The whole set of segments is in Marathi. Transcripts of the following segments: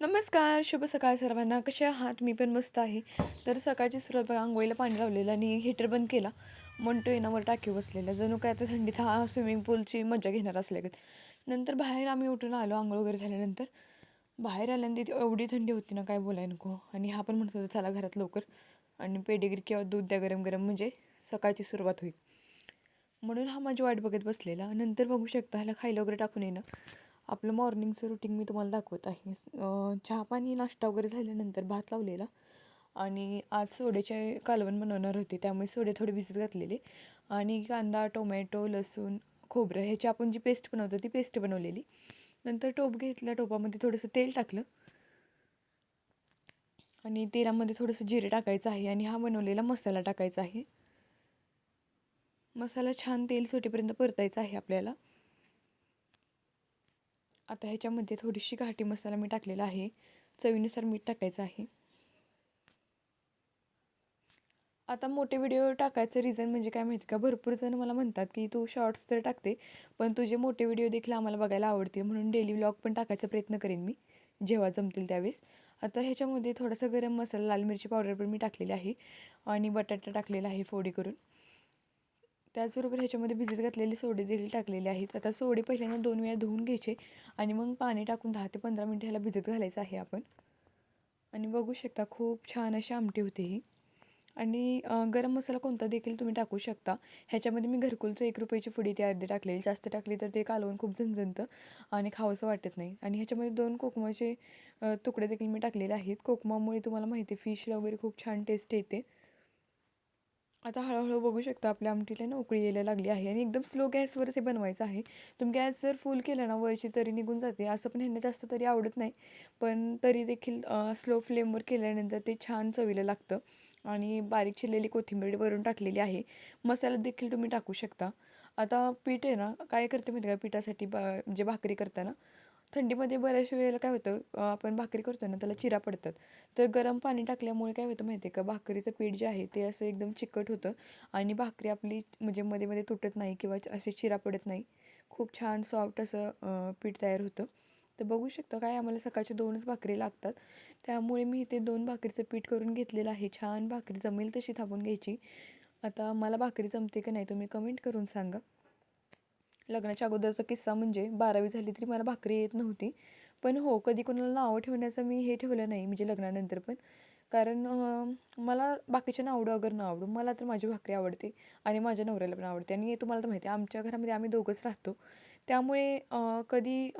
नमस्कार, शुभ सकाळ सर्वांना. कसे आहात? मी पण मस्त आहे. तर सकाळची सुरुवात बघा, अंघोळीला पाणी लावलेलं आणि हीटर बंद केला. म्हणतोय ना वर टाकीवर बसलेला. जणू काय आता थंडीत हा स्विमिंग पूलची मजा घेणार असल्यागत. नंतर बाहेर आम्ही उठून आलो अंघोळ वगैरे झाल्यानंतर. बाहेर आल्यानंतर तिथे एवढी थंडी होती ना, काय बोलाय नको. आणि हा पण म्हणत होता चला घरात लवकर आणि पेडिग्री किंवा दूध द्या गरम गरम, म्हणजे सकाळची सुरुवात होईल. म्हणून हा माझी वाट बघत बसलेला. नंतर बघू शकता ह्याला खायला वगैरे टाकून येणं. आपलं मॉर्निंगचं रुटीन मी तुम्हाला दाखवत आहे. चहा पाणी नाश्ता वगैरे झाल्यानंतर भात लावलेला आणि आज सोड्याचे कालवण बनवणार होते, त्यामुळे सोडे थोडे भिजत घातलेले आणि कांदा, टोमॅटो, लसूण, खोबरं ह्याची आपण जी पेस्ट बनवतो ती पेस्ट बनवलेली. नंतर टोप घेतला, टोपामध्ये थोडंसं तेल टाकलं आणि तेलामध्ये थोडंसं जिरे टाकायचं आहे आणि हा बनवलेला मसाला टाकायचा आहे. मसाला छान तेल सुटेपर्यंत परतायचा आहे आपल्याला. आता ह्याच्यामध्ये थोडीशी घाटी मसाला मी टाकलेला आहे. चवीनुसार मीठ टाकायचं आहे. आता मोठे व्हिडिओ टाकायचं रिझन म्हणजे काय माहिती का, भरपूर जण मला म्हणतात की तू शॉर्ट्स तर टाकते, पण तुझे मोठे व्हिडिओ देखील आम्हाला बघायला आवडतील, म्हणून डेली व्लॉग पण टाकायचा प्रयत्न करेन मी जेव्हा जमतील त्यावेळेस. आता ह्याच्यामध्ये थोडासा गरम मसाला, लाल मिरची पावडर पण मी टाकलेली आहे आणि बटाटा टाकलेला आहे फोडी करून. त्याचबरोबर ह्याच्यामध्ये भिजत घातलेले सोडे देखील टाकलेले आहेत. आता सोडे पहिल्यांदा 2 वेळा धुवून घ्यायचे आणि मग पाणी टाकून 10 ते 15 मिनटं ह्याला भिजत घालायचं आहे आपण. आणि बघू शकता खूप छान अशी आमटी होते ही. आणि गरम मसाला कोणता देखील तुम्ही टाकू शकता. ह्याच्यामध्ये मी घरकुलचं ₹1 पुडी ती अर्धी टाकलेली. जास्त टाकली तर ते कालवण खूप झणझणतं आणि खावंसं वाटत नाही. आणि ह्याच्यामध्ये 2 कोकमाचे तुकडे देखील मी टाकलेले आहेत. कोकमामुळे तुम्हाला माहिती आहे फिशला वगैरे खूप छान टेस्ट येते. आता हळूहळू बघू शकता आपल्या आमटीला ना उकळी यायला लागली आहे आणि एकदम स्लो गॅसवरच हे बनवायचं आहे. तुम्ही गॅस जर फुल केला ना वरची तरी निघून जाते. असं पण ह्यांना जास्त तरी आवडत नाही, पण तरी देखील स्लो फ्लेमवर केल्यानंतर ते छान चवीला लागतं. आणि बारीक चिरलेली कोथिंबीर वरून टाकलेली आहे. मसाला देखील तुम्ही टाकू शकता. आता पीठ आहे ना, काय करते माहिती का पिठासाठी म्हणजे भाकरी करताना थंडीमध्ये बऱ्याचशा वेळेला काय होतं, आपण भाकरी करतो ना त्याला चिरा पडतात. तर गरम पाणी टाकल्यामुळे काय होतं माहिती आहे का, भाकरीचं पीठ जे आहे ते असं एकदम चिकट होतं आणि भाकरी आपली म्हणजे मध्ये मध्ये तुटत नाही किंवा असे चिरा पडत नाही. खूप छान सॉफ्ट असं पीठ तयार होतं. तर बघू शकता काय आम्हाला सकाळच्या 2च भाकरी लागतात, त्यामुळे मी इथे 2 भाकरीचं पीठ करून घेतलेलं आहे. छान भाकरी जमेल तशी थापून घ्यायची. आता मला भाकरी जमते की नाही तुम्ही कमेंट करून सांगा. लग्नाच्या अगोदरचा किस्सा म्हणजे 12वी झाली तरी मला भाकरी येत नव्हती. पण हो, कधी कोणाला नावं ठेवण्याचं मी हे ठेवलं नाही म्हणजे लग्नानंतर पण. कारण मला बाकीच्यांना आवडो अगर न आवडो, मला तर माझी भाकरी आवडते आणि माझ्या नवऱ्याला पण आवडते. आणि तुम्हाला तर माहिती आहे आमच्या घरामध्ये आम्ही दोघंच राहतो. त्यामुळे कधी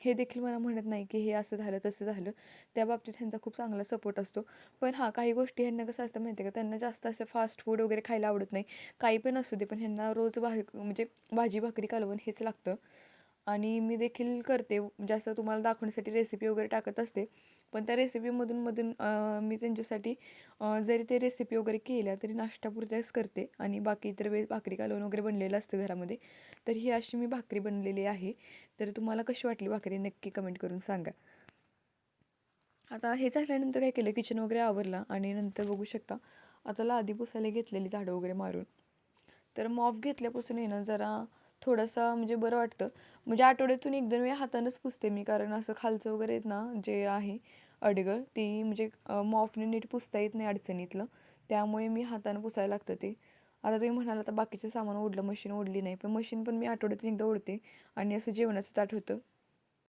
हे देखील मला म्हणत नाही की हे असं झालं तसं झालं. त्या बाबतीत ह्यांचा खूप चांगला सपोर्ट असतो. पण हां, काही गोष्टी ह्यांना कसं असतं माहिती आहे का, त्यांना जास्त असं फास्ट फूड वगैरे खायला आवडत नाही. काही पण असू दे, पण ह्यांना रोज म्हणजे भाजी भाकरी कालवण हेच लागतं. आणि मी देखील करते जास्त तुम्हाला दाखवण्यासाठी रेसिपी वगैरे टाकत असते. पण त्या रेसिपीमधून मधून मी त्यांच्यासाठी जरी ते रेसिपी वगैरे केल्या तरी नाश्तापुरत्याच करते आणि बाकी इतर वेळेस भाकरी कालवण वगैरे बनलेलं असतं घरामध्ये. तर ही अशी मी भाकरी बनलेली आहे. तर तुम्हाला कशी वाटली भाकरी नक्की कमेंट करून सांगा. आता हे झाल्यानंतर काय केलं, किचन वगैरे आवरला आणि नंतर बघू शकता आता लादी पुसायला घेतलेली झाडं वगैरे मारून. तर मॉप घेतल्यापासून आहे ना जरा थोडासा म्हणजे बरं वाटतं. म्हणजे आठवड्यातून 1-2 वेळा हातानंच पुसते मी, कारण असं खालचं वगैरे आहेत ना जे आहे अडगळ ती म्हणजे मॉपने नीट पुसता येत नाही अडचणीतलं, त्यामुळे मी हातानं पुसायला लागतं ते. आता तुम्ही म्हणाल आता बाकीचं सामान ओढलं, मशीन ओढली नाही, पण मशीन पण मी आठवड्यातून एकदा ओढते आणि असं जेवणाचं ताट होतं